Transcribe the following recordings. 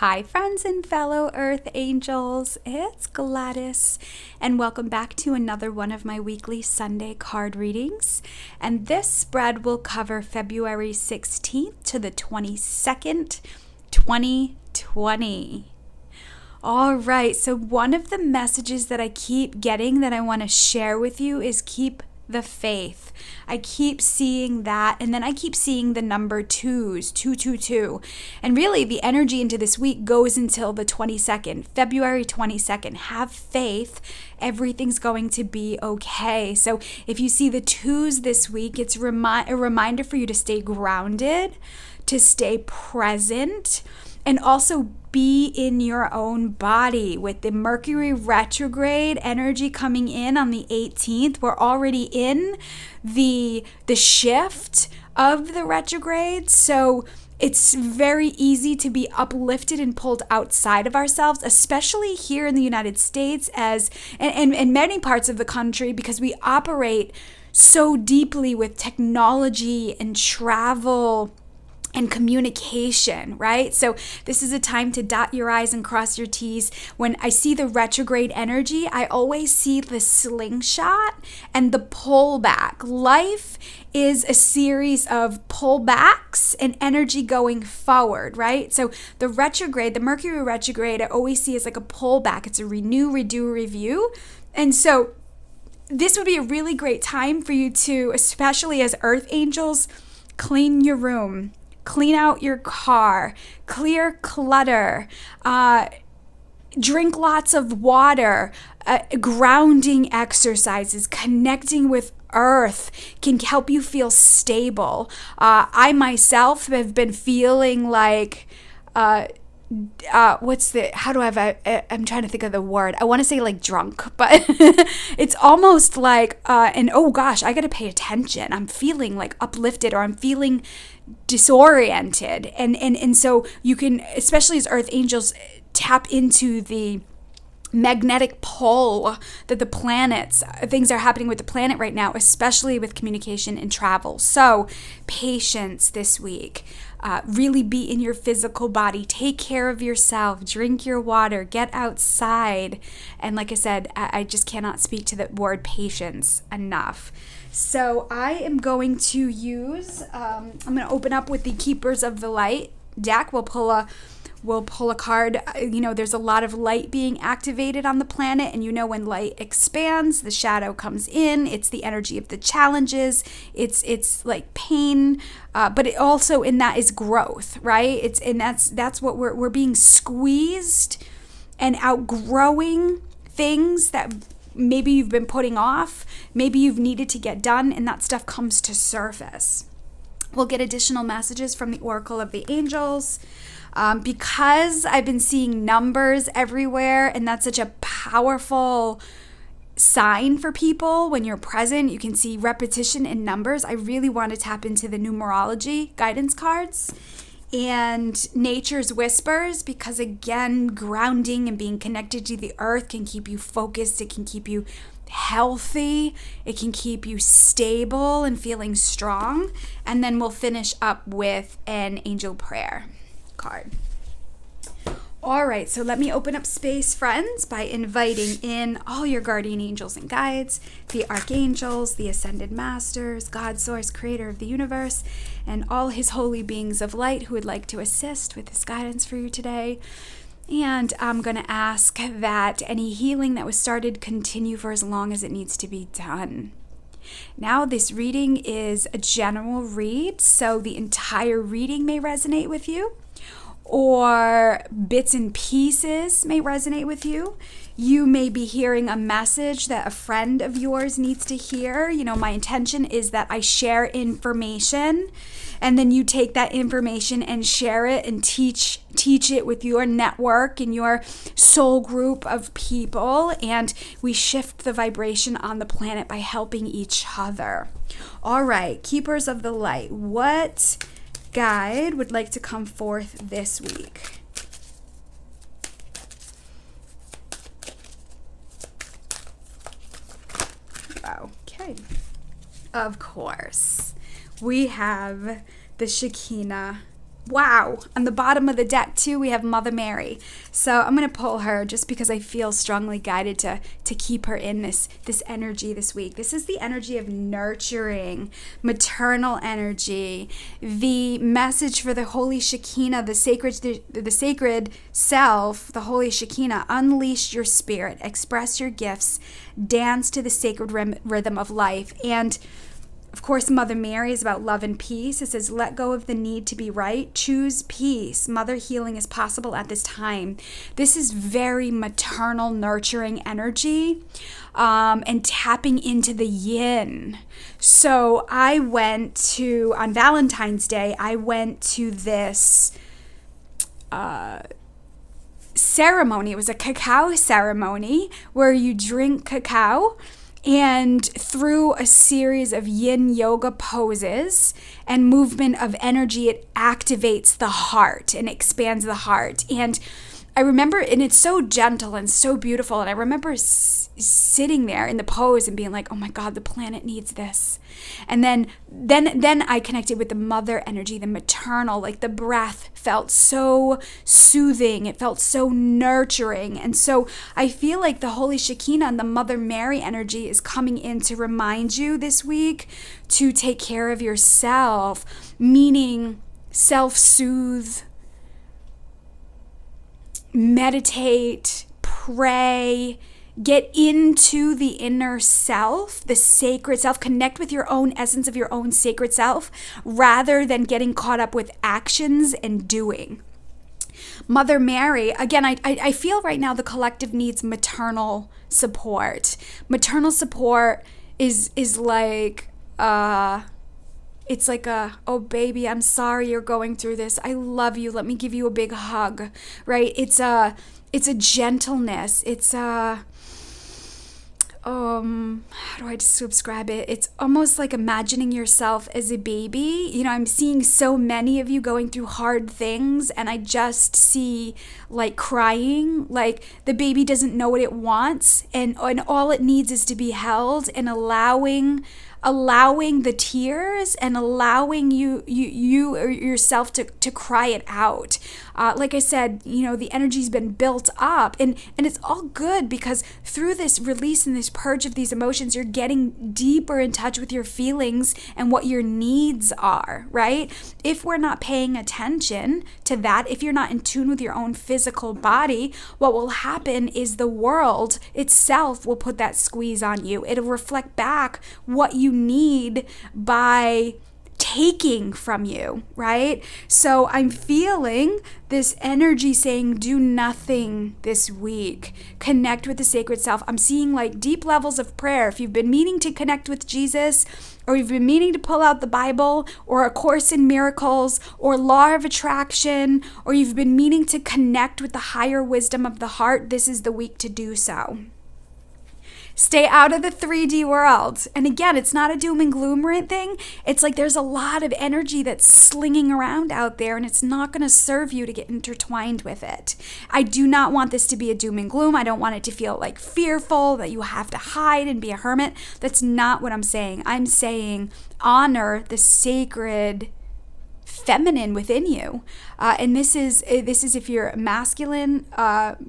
Hi, friends and fellow Earth Angels. It's Gladys, and welcome back to another one of my weekly Sunday card readings. And this spread will cover February 16th to the 22nd, 2020. All right, so one of the messages that I keep getting that I want to share with you is keep the faith. I keep seeing that, and then I keep seeing the number twos, 222. And really, the energy into this week goes until the 22nd, February 22nd. Have faith. Everything's going to be okay. So if you see the twos this week, it's a reminder for you to stay grounded, to stay present, and also be in your own body. With the Mercury retrograde energy coming in on the 18th, we're already in the shift of the retrograde. So it's very easy to be uplifted and pulled outside of ourselves, especially here in the United States and many parts of the country, because we operate so deeply with technology and travel and communication, right? So this is a time to dot your I's and cross your T's. When I see the retrograde energy, I always see the slingshot and the pullback. Life is a series of pullbacks and energy going forward, right? So the retrograde, the Mercury retrograde, I always see as like a pullback. It's a renew, redo, review. And so this would be a really great time for you to, especially as Earth Angels, clean your room. Clean out your car, clear clutter, drink lots of water, grounding exercises, connecting with earth can help you feel stable. I myself have been feeling like, I'm trying to think of the word. I want to say like drunk, but it's almost like, and oh gosh, I got to pay attention. I'm feeling like uplifted, or I'm feeling disoriented. And so you can, especially as Earth Angels, tap into the magnetic pull that the planets, things are happening with the planet right now, especially with communication and travel. So patience this week. Really be in your physical body. Take care of yourself. Drink your water. Get outside. And like I said, I just cannot speak to the word patience enough. So I am going to use, I'm going to open up with the Keepers of the Light deck. We'll pull a card. You know, there's a lot of light being activated on the planet, and you know when light expands, the shadow comes in. It's the energy of the challenges. It's like pain, but it also in that is growth, right? That's what we're being squeezed and outgrowing things that maybe you've been putting off, maybe you've needed to get done, and that stuff comes to surface. We'll get additional messages from the Oracle of the Angels. Because I've been seeing numbers everywhere, and that's such a powerful sign for people when you're present. You can see repetition in numbers. I really want to tap into the numerology guidance cards and nature's whispers, because again, grounding and being connected to the earth can keep you focused. It can keep you healthy. It can keep you stable and feeling strong. And then we'll finish up with an angel prayer card. All right, so let me open up space, friends, by inviting in all your guardian angels and guides, the archangels, the ascended masters, God, source, creator of the universe, and all his holy beings of light who would like to assist with this guidance for you today. And I'm going to ask that any healing that was started continue for as long as it needs to be done. Now, this reading is a general read, so the entire reading may resonate with you, or bits and pieces may resonate with you. You may be hearing a message that a friend of yours needs to hear. You know, my intention is that I share information, and then you take that information and share it and teach it with your network and your soul group of people, and we shift the vibration on the planet by helping each other. All right, Keepers of the Light, what guide would like to come forth this week? Okay. Of course. We have the Shekinah Wow. On the bottom of the deck, too, we have Mother Mary. So I'm going to pull her just because I feel strongly guided to keep her in this energy this week. This is the energy of nurturing, maternal energy, the message for the Holy Shekinah, the sacred self, the Holy Shekinah. Unleash your spirit, express your gifts, dance to the sacred rhythm of life. And of course, Mother Mary is about love and peace. It says, let go of the need to be right. Choose peace. Mother healing is possible at this time. This is very maternal, nurturing energy and tapping into the yin. So I went to, on Valentine's Day, I went to this ceremony. It was a cacao ceremony where you drink cacao. And through a series of yin yoga poses and movement of energy, it activates the heart and expands the heart. And I remember, and it's so gentle and so beautiful. And I remember sitting there in the pose and being like, oh my God, the planet needs this. And then I connected with the mother energy, the maternal, like the breath felt so soothing. It felt so nurturing. And so I feel like the Holy Shekinah and the Mother Mary energy is coming in to remind you this week to take care of yourself, meaning self-soothe, meditate, pray, get into the inner self, the sacred self, connect with your own essence of your own sacred self rather than getting caught up with actions and doing. Mother Mary, again, I feel right now the collective needs maternal support. Maternal support is like, it's like oh baby, I'm sorry you're going through this. I love you. Let me give you a big hug, right? It's a gentleness. It's how do I describe it? It's almost like imagining yourself as a baby. You know, I'm seeing so many of you going through hard things, and I just see like crying, like the baby doesn't know what it wants, and all it needs is to be held, and allowing the tears and allowing you or yourself to cry it out. Like I said, you know, the energy's been built up, and it's all good because through this release and this purge of these emotions, you're getting deeper in touch with your feelings and what your needs are, right? If we're not paying attention to that, if you're not in tune with your own physical body, what will happen is the world itself will put that squeeze on you. It'll reflect back what you need by taking from you, right? So I'm feeling this energy saying do nothing this week. Connect with the sacred self. I'm seeing like deep levels of prayer. If you've been meaning to connect with Jesus, or you've been meaning to pull out the Bible or A Course in Miracles or Law of Attraction, or you've been meaning to connect with the higher wisdom of the heart, this is the week to do so. Stay out of the 3D world. And again, it's not a doom and gloom thing. It's like there's a lot of energy that's slinging around out there, and it's not going to serve you to get intertwined with it. I do not want this to be a doom and gloom. I don't want it to feel like fearful, that you have to hide and be a hermit. That's not what I'm saying. I'm saying honor the sacred feminine within you, and this is if you're masculine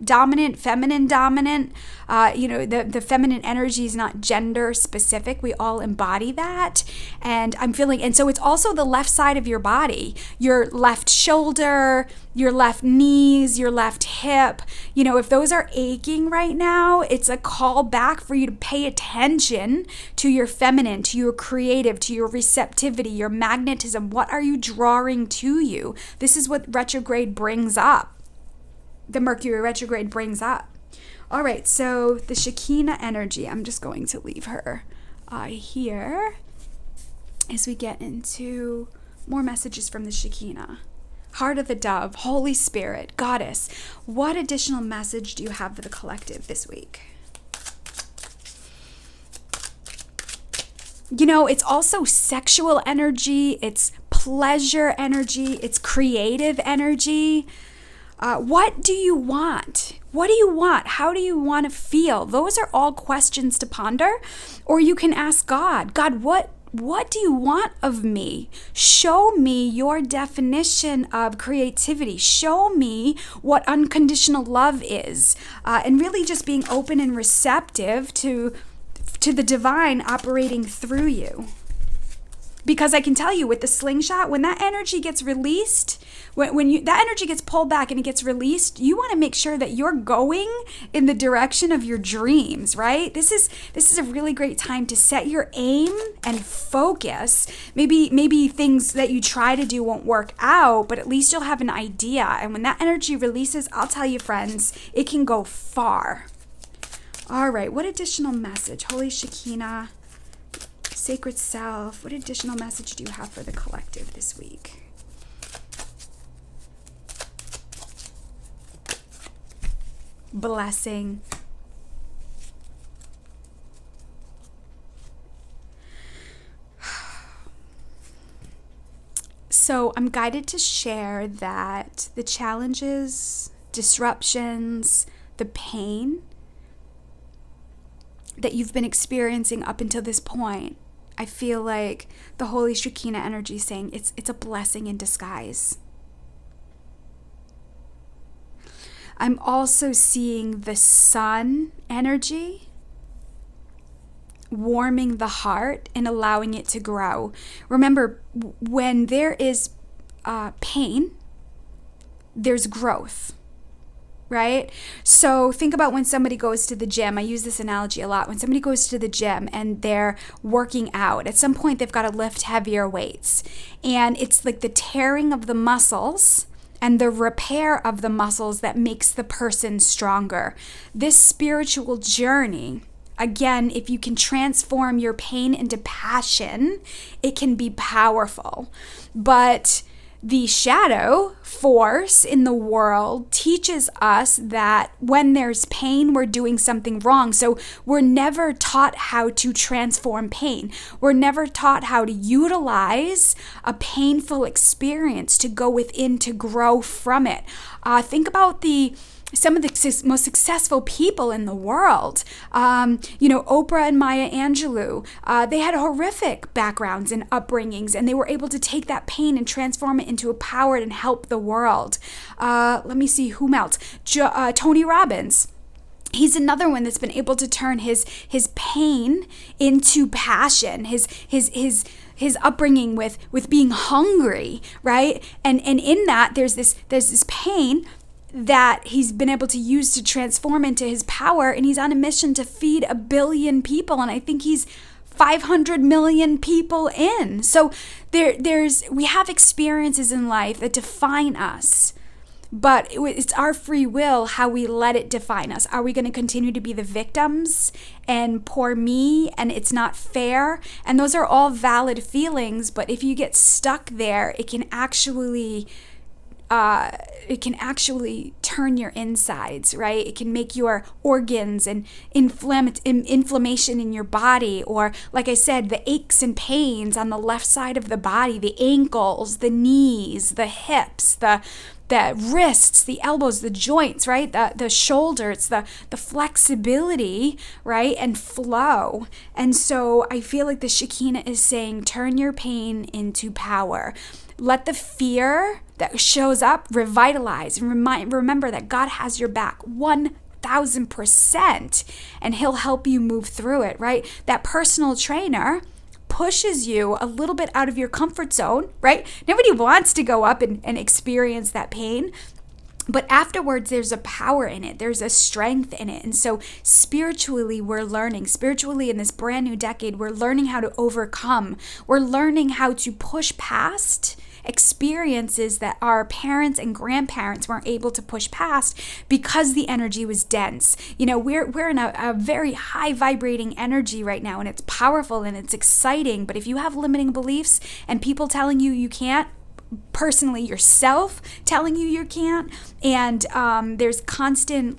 dominant, feminine dominant. You know, the feminine energy is not gender specific. We all embody that, and I'm feeling, and so it's also the left side of your body, your left shoulder, your left knees, your left hip. You know, if those are aching right now, it's a call back for you to pay attention to your feminine, to your creative, to your receptivity, your magnetism. What are you drawing to you? This is what retrograde brings up. The Mercury retrograde brings up. All right, so the Shekinah energy, I'm just going to leave her here as we get into more messages from the Shekinah. Heart of the Dove, Holy Spirit, Goddess, what additional message do you have for the collective this week? You know, it's also sexual energy, it's pleasure energy, it's creative energy. What do you want? What do you want? How do you want to feel? Those are all questions to ponder. Or you can ask God, God, what what do you want of me? Show me your definition of creativity. Show me what unconditional love is. And really just being open and receptive to the divine operating through you. Because I can tell you with the slingshot, when that energy gets released, when that energy gets pulled back and it gets released, you want to make sure that you're going in the direction of your dreams, right? This is a really great time to set your aim and focus. Maybe things that you try to do won't work out, but at least you'll have an idea. And when that energy releases, I'll tell you, friends, it can go far. All right, what additional message? Holy Shekinah, Sacred Self, what additional message do you have for the collective this week? Blessing. So I'm guided to share that the challenges, disruptions, the pain that you've been experiencing up until this point, I feel like the Holy Shekinah energy is saying it's a blessing in disguise. I'm also seeing the sun energy warming the heart and allowing it to grow. Remember, when there is pain, there's growth. Right? So think about when somebody goes to the gym. I use this analogy a lot. When somebody goes to the gym and they're working out, at some point they've got to lift heavier weights. And it's like the tearing of the muscles and the repair of the muscles that makes the person stronger. This spiritual journey, again, if you can transform your pain into passion, it can be powerful. But the shadow force in the world teaches us that when there's pain, we're doing something wrong. So we're never taught how to transform pain. We're never taught how to utilize a painful experience to go within, to grow from it. Think about some of the most successful people in the world. Oprah and Maya Angelou, they had horrific backgrounds and upbringings, and they were able to take that pain and transform it into a power and help the world. Let me see, whom else? Tony Robbins. He's another one that's been able to turn his pain into passion, his upbringing with being hungry, right? And in that, there's this pain that he's been able to use to transform into his power, and he's on a mission to feed 1 billion people, and I think he's 500 million people in. So we have experiences in life that define us, but it's our free will how we let it define us. Are we going to continue to be the victims and poor me and it's not fair? And those are all valid feelings, but if you get stuck there, it can actually turn your insides, right? It can make your organs and inflammation in your body, or like I said, the aches and pains on the left side of the body, the ankles, the knees, the hips, the wrists, the elbows, the joints, right? The shoulders, the flexibility, right? And flow. And so I feel like the Shekinah is saying, turn your pain into power. Let the fear that shows up revitalize, and remember that God has your back 1,000%, and he'll help you move through it, right? That personal trainer pushes you a little bit out of your comfort zone, right? Nobody wants to go up and experience that pain. But afterwards, there's a power in it. There's a strength in it. And so spiritually, we're learning. Spiritually, in this brand new decade, we're learning how to overcome. We're learning how to push past experiences that our parents and grandparents weren't able to push past because the energy was dense. We're in a very high vibrating energy right now, and it's powerful and it's exciting. But if you have limiting beliefs and people telling you can't, personally yourself telling you can't, and there's constant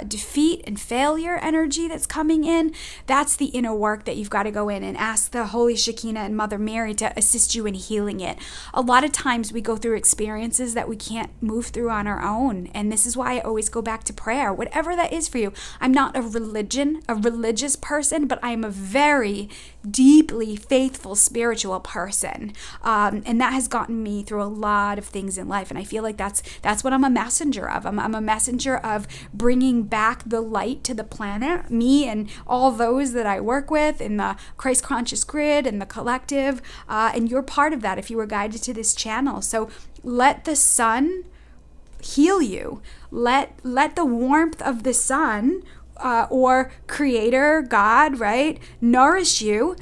defeat and failure energy that's coming in, that's the inner work that you've got to go in and ask the Holy Shekinah and Mother Mary to assist you in healing it. A lot of times we go through experiences that we can't move through on our own, and this is why I always go back to prayer, whatever that is for you. I'm not a religious person, but I'm a very deeply faithful spiritual person, and that has gotten me through a lot of things in life. And I feel like that's what I'm a messenger of. I'm a messenger of bringing back the light to the planet, me and all those that I work with in the Christ Conscious Grid and the collective, and you're part of that if you were guided to this channel. So let the sun heal you. Let the warmth of the sun, or creator, God, right, nourish you.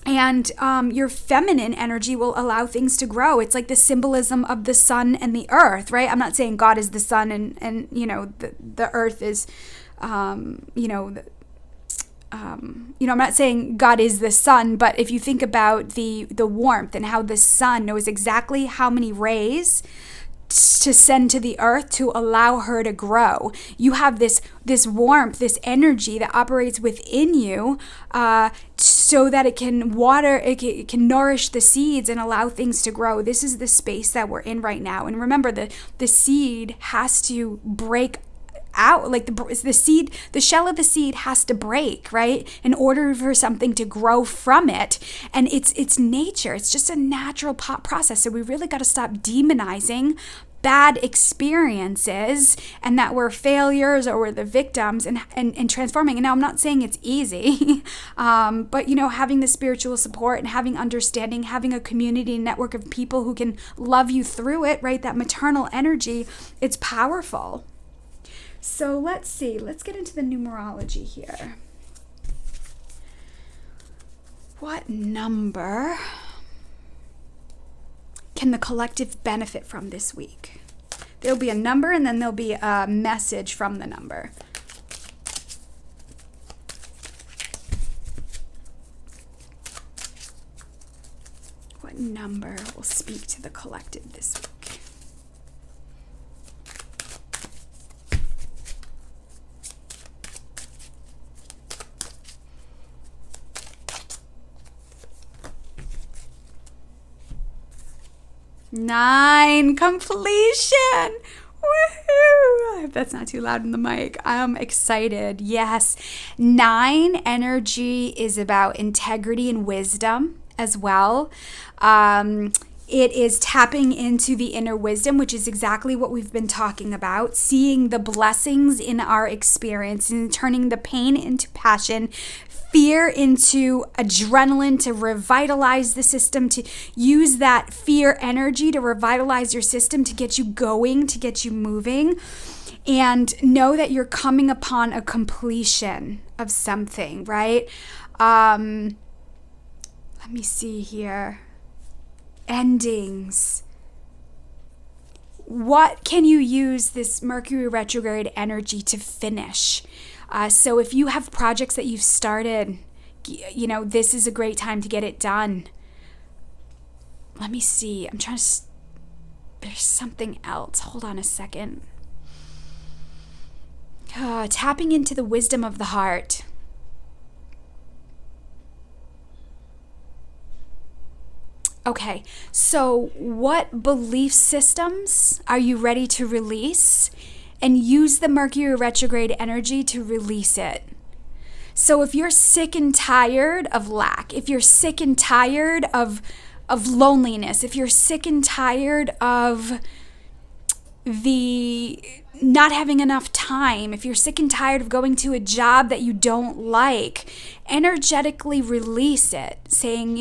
And your feminine energy will allow things to grow. It's like the symbolism of the sun and the earth, right? I'm not saying God is the sun and the earth is, I'm not saying God is the sun, but if you think about the warmth and how the sun knows exactly how many rays to send to the earth to allow her to grow. You have this warmth, this energy that operates within you, so that it can water, it can nourish the seeds and allow things to grow. This is the space that we're in right now. And remember, the seed has to break out, like the seed, the shell of the seed has to break, right, in order for something to grow from it. And it's nature. It's just a natural process. So we really got to stop demonizing bad experiences and that we're failures or we're the victims, and transforming. And now I'm not saying it's easy, but having the spiritual support and having understanding, having a community and network of people who can love you through it, right, that maternal energy, it's powerful. So let's see, let's get into the numerology here. What number can the collective benefit from this week? There'll be a number and then there'll be a message from the number. What number will speak to the collective this week? Nine, completion. Woohoo! I hope that's not too loud in the mic. I'm excited. Yes. 9 energy is about integrity and wisdom as well. It is tapping into the inner wisdom, which is exactly what we've been talking about, seeing the blessings in our experience and turning the pain into passion, fear into adrenaline to revitalize the system, to use that fear energy to revitalize your system, to get you going, to get you moving. And know that you're coming upon a completion of something, right? Let me see here. Endings. What can you use this Mercury retrograde energy to finish? So if you have projects that you've started, this is a great time to get it done. Let me see. I'm trying to... There's something else. Hold on a second. Tapping into the wisdom of the heart. Okay, so what belief systems are you ready to release? And use the Mercury retrograde energy to release it. So if you're sick and tired of lack, if you're sick and tired of loneliness, if you're sick and tired of the not having enough time, if you're sick and tired of going to a job that you don't like, energetically release it, saying,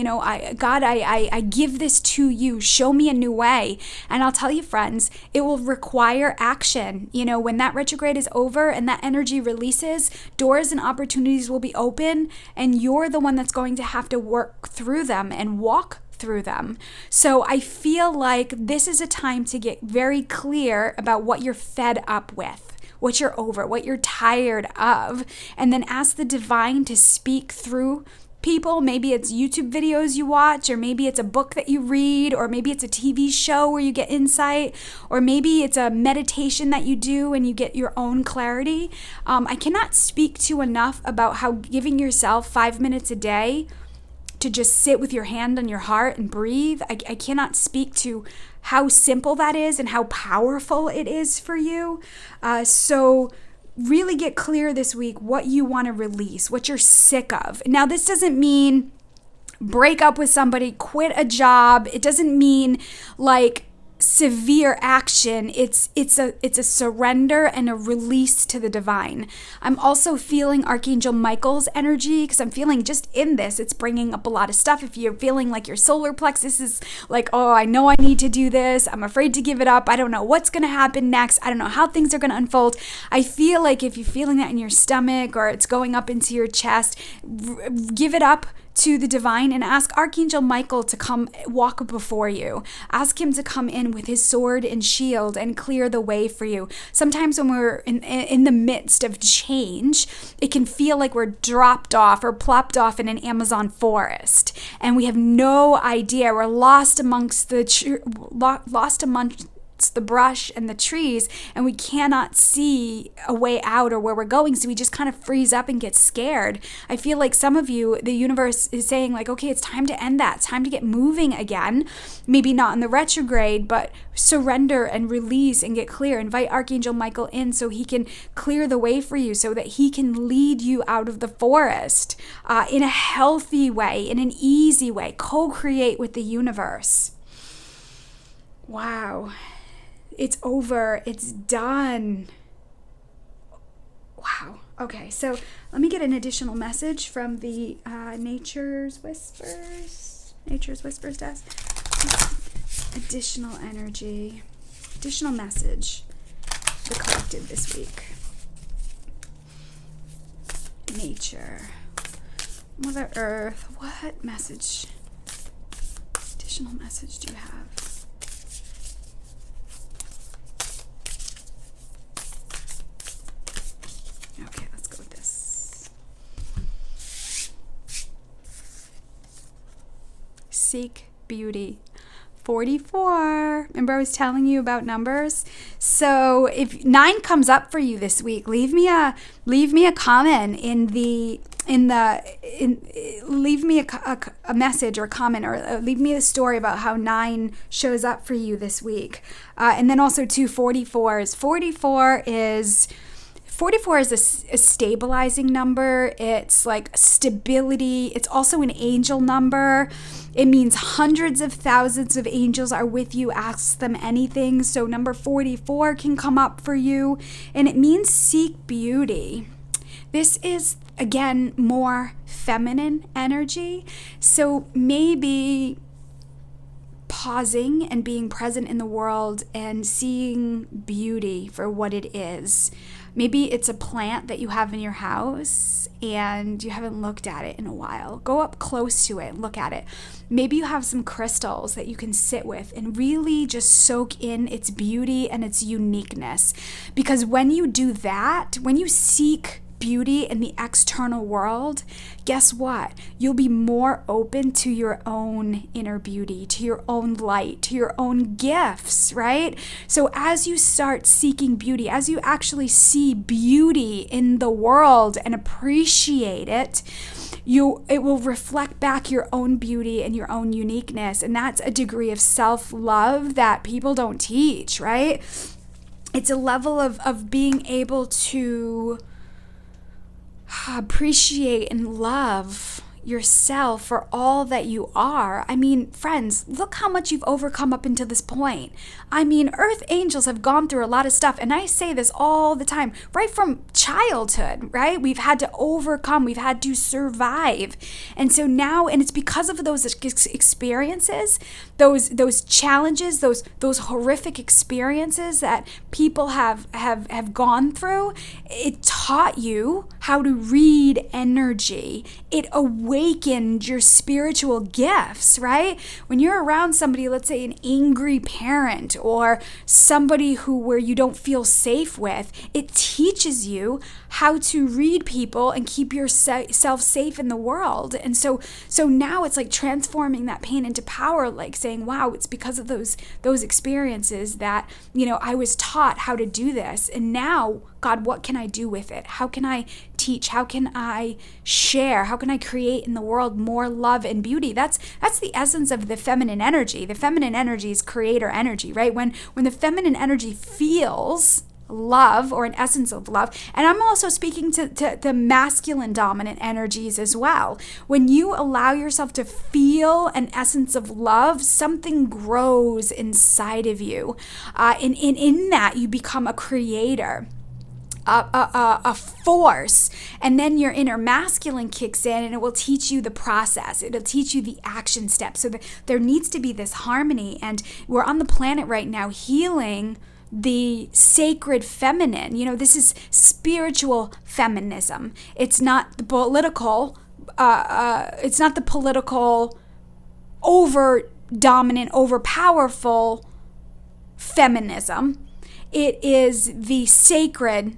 God, I give this to you. Show me a new way. And I'll tell you, friends, it will require action. When that retrograde is over and that energy releases, doors and opportunities will be open, and you're the one that's going to have to work through them and walk through them. So I feel like this is a time to get very clear about what you're fed up with, what you're over, what you're tired of, and then ask the divine to speak through people. Maybe it's YouTube videos you watch, or maybe it's a book that you read, or maybe it's a TV show where you get insight, or maybe it's a meditation that you do and you get your own clarity. I cannot speak to enough about how giving yourself 5 minutes a day to just sit with your hand on your heart and breathe. I cannot speak to how simple that is and how powerful it is for you. So really get clear this week what you want to release, what you're sick of. Now, this doesn't mean break up with somebody, quit a job. It doesn't mean like severe action. It's a surrender and a release to the divine. I'm also feeling Archangel Michael's energy because I'm feeling just in this, it's bringing up a lot of stuff. If you're feeling like your solar plexus is like, oh, I know I need to do this, I'm afraid to give it up, I don't know what's going to happen next, I don't know how things are going to unfold. I feel like if you're feeling that in your stomach or it's going up into your chest, give it up to the divine and ask Archangel Michael to come walk before you. Ask him to come in with his sword and shield and clear the way for you. Sometimes when we're in the midst of change, it can feel like we're dropped off or plopped off in an Amazon forest and we have no idea. We're lost amongst the brush and the trees, and we cannot see a way out or where we're going, so we just kind of freeze up and get scared. I feel like some of you, the universe is saying like, okay, it's time to end that. It's time to get moving again. Maybe not in the retrograde, but surrender and release and get clear. Invite Archangel Michael in so he can clear the way for you, so that he can lead you out of the forest in a healthy way, in an easy way. Co-create with the universe. Wow. It's over. It's done. Wow. Okay, so let me get an additional message from the Nature's Whispers desk. Additional energy. Additional message. The collective this week. Nature. Mother Earth. What message? Additional message do you have? Okay, let's go with this. Seek beauty. 44. Remember I was telling you about numbers? So if 9 comes up for you this week, leave me a comment leave me a message or comment, or leave me a story about how 9 shows up for you this week. And then also 44s. 44 is a stabilizing number. It's like stability. It's also an angel number. It means hundreds of thousands of angels are with you. Ask them anything. So number 44 can come up for you. And it means seek beauty. This is, again, more feminine energy. So maybe pausing and being present in the world and seeing beauty for what it is. Maybe it's a plant that you have in your house and you haven't looked at it in a while. Go up close to it and look at it. Maybe you have some crystals that you can sit with and really just soak in its beauty and its uniqueness. Because when you do that, when you seek beauty in the external world, guess what? You'll be more open to your own inner beauty, to your own light, to your own gifts, right? So as you start seeking beauty, as you actually see beauty in the world and appreciate it, it will reflect back your own beauty and your own uniqueness. And that's a degree of self-love that people don't teach, right? It's a level of being able to appreciate and love yourself for all that you are. I mean, friends, look how much you've overcome up until this point. I mean, earth angels have gone through a lot of stuff, and I say this all the time, right from childhood, right? We've had to overcome, we've had to survive. And so now, and it's because of those experiences, those challenges, those horrific experiences that people have gone through, it taught you how to read energy. It awakened your spiritual gifts, right? When you're around somebody, let's say an angry parent or somebody where you don't feel safe with, it teaches you how to read people and keep yourself safe in the world. And so now it's like transforming that pain into power, like saying, wow, it's because of those experiences that, I was taught how to do this. And now, God, what can I do with it? How can I teach? How can I share? How can I create in the world more love and beauty? That's the essence of the feminine energy. The feminine energy is creator energy, right? When the feminine energy feels love or an essence of love. And I'm also speaking to the masculine dominant energies as well. When you allow yourself to feel an essence of love, something grows inside of you. In that, you become a creator. A force, and then your inner masculine kicks in, and it will teach you the process. It'll teach you the action steps. So there needs to be this harmony, and we're on the planet right now healing the sacred feminine. This is spiritual feminism. It's not the political. It's not the political, over dominant, over powerful feminism. It is the sacred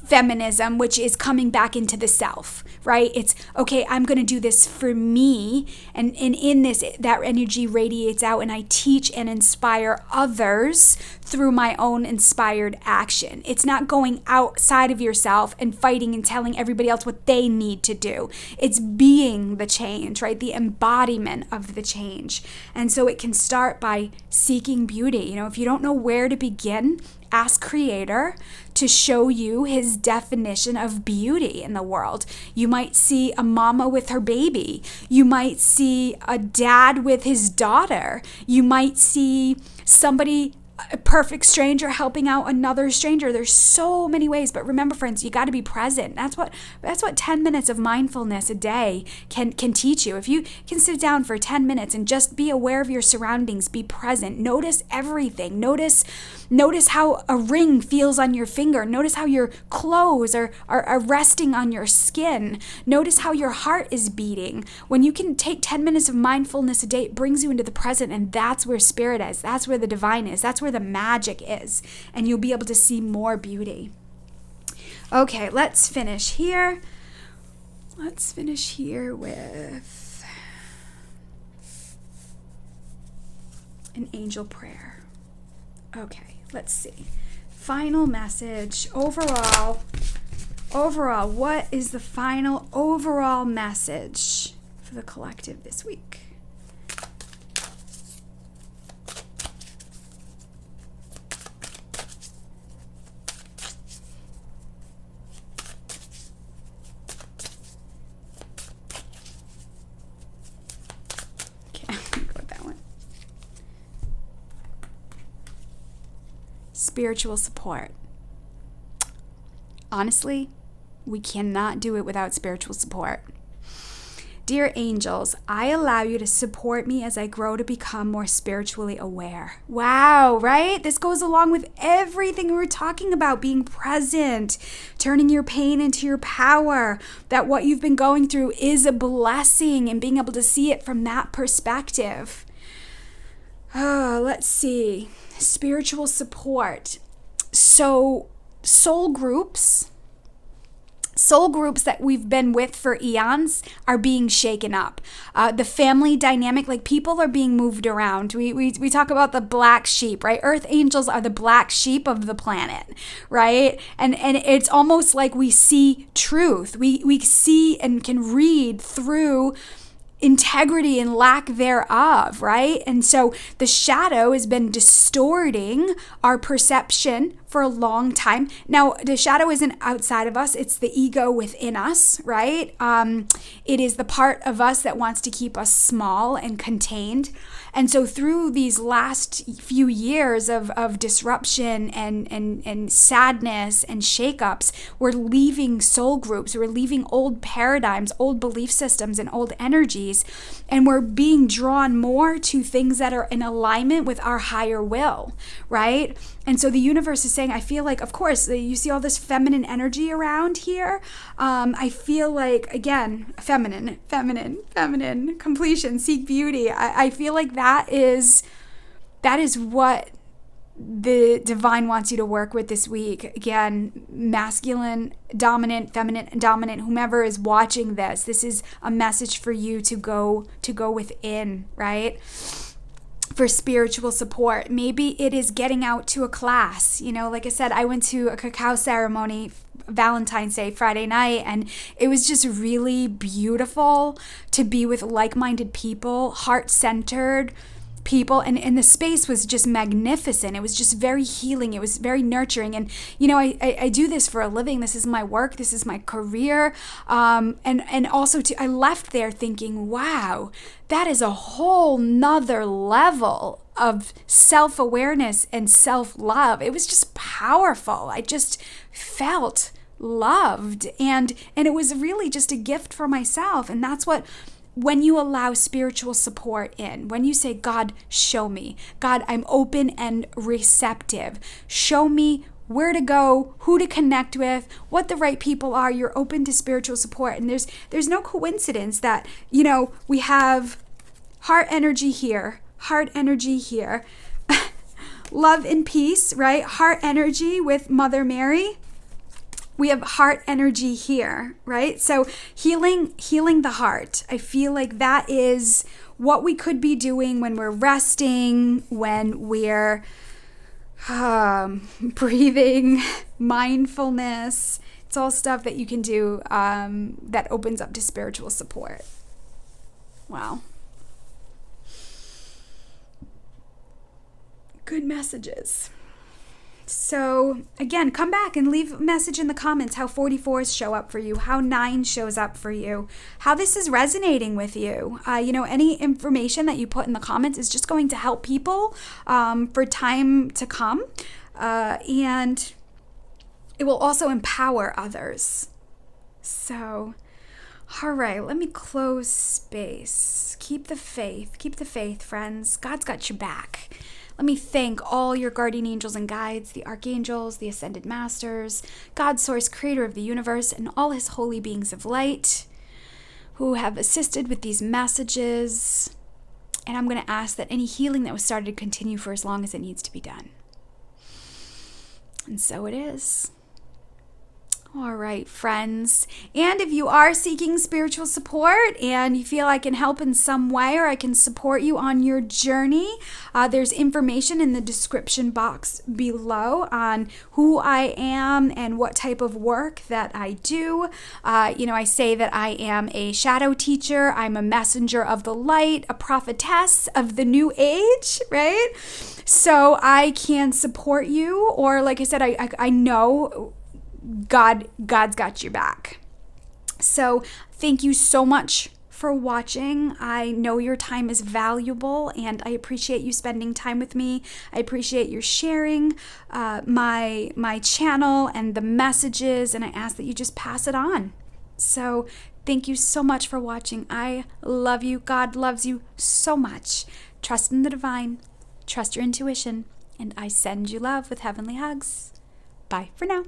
feminism, which is coming back into the self, right? It's, okay, I'm going to do this for me. And in this, that energy radiates out, and I teach and inspire others through my own inspired action. It's not going outside of yourself and fighting and telling everybody else what they need to do. It's being the change, right? The embodiment of the change. And so it can start by seeking beauty. If you don't know where to begin, ask Creator to show you his definition of beauty in the world. You might see a mama with her baby. You might see a dad with his daughter. You might see somebody, a perfect stranger, helping out another stranger. There's so many ways, but remember, friends, you got to be present. That's what 10 minutes of mindfulness a day can teach you. If you can sit down for 10 minutes and just be aware of your surroundings, be present, notice everything. Notice how a ring feels on your finger. Notice how your clothes are resting on your skin. Notice how your heart is beating. When you can take 10 minutes of mindfulness a day, it brings you into the present, and that's where spirit is. That's where the divine is. That's where the magic is. And you'll be able to see more beauty. Okay, let's finish here. Let's finish here with an angel prayer. Okay, let's see. Final message. Overall, what is the final overall message for the collective this week? Spiritual support. Honestly, we cannot do it without spiritual support. Dear angels, I allow you to support me as I grow to become more spiritually aware. Wow, right? This goes along with everything we were talking about, being present, turning your pain into your power, that what you've been going through is a blessing, and being able to see it from that perspective. Oh, let's see. Spiritual support. So soul groups that we've been with for eons are being shaken up. The family dynamic, like people are being moved around. We talk about the black sheep, right? Earth angels are the black sheep of the planet, right? And it's almost like we see truth. We see and can read through integrity and lack thereof, right? And so the shadow has been distorting our perception for a long time. Now, the shadow isn't outside of us. It's the ego within us, right? It is the part of us that wants to keep us small and contained. And so through these last few years of disruption and sadness and shakeups, we're leaving soul groups, we're leaving old paradigms, old belief systems, and old energies, and we're being drawn more to things that are in alignment with our higher will, right? And so the universe is saying, I feel like, of course, you see all this feminine energy around here. I feel like, again, feminine, completion, seek beauty. I feel like that is what the divine wants you to work with this week. Again, masculine, dominant, feminine, dominant, whomever is watching this is a message for you to go within, right? For spiritual support. Maybe it is getting out to a class. Like I said, I went to a cacao ceremony Valentine's Day, Friday night, and it was just really beautiful to be with like-minded people, heart-centered, people, and the space was just magnificent. It was just very healing. It was very nurturing. And, you know, I do this for a living. This is my work. This is my career. And also, I left there thinking, wow, that is a whole nother level of self-awareness and self-love. It was just powerful. I just felt loved. And it was really just a gift for myself. And that's what, when you allow spiritual support in, when you say, God, show me, God, I'm open and receptive. Show me where to go, who to connect with, what the right people are. You're open to spiritual support. And there's no coincidence that, you know, we have heart energy here, heart energy here, love and peace, right? Heart energy with Mother Mary. We have heart energy here, right? So healing the heart. I feel like that is what we could be doing when we're resting, when we're breathing, mindfulness. It's all stuff that you can do that opens up to spiritual support. Wow. Good messages. So again, come back and leave a message in the comments how 44s show up for you, how 9 shows up for you, how this is resonating with you. You know, any information that you put in the comments is just going to help people for time to come. And it will also empower others. So, all right, let me close space. Keep the faith, friends. God's got your back. Let me thank all your guardian angels and guides, the archangels, the ascended masters, God, source, creator of the universe, and all his holy beings of light who have assisted with these messages. And I'm going to ask that any healing that was started continue for as long as it needs to be done. And so it is. All right, friends. And if you are seeking spiritual support and you feel I can help in some way or I can support you on your journey, there's information in the description box below on who I am and what type of work that I do. You know, I say that I am a shadow teacher. I'm a messenger of the light, a prophetess of the new age, right? So I can support you, or like I said, I know God's got your back. So thank you so much for watching. I know your time is valuable and I appreciate you spending time with me. I appreciate your sharing my channel and the messages, and I ask that you just pass it on. So thank you so much for watching. I love you. God loves you so much. Trust in the divine. Trust your intuition. And I send you love with heavenly hugs. Bye for now.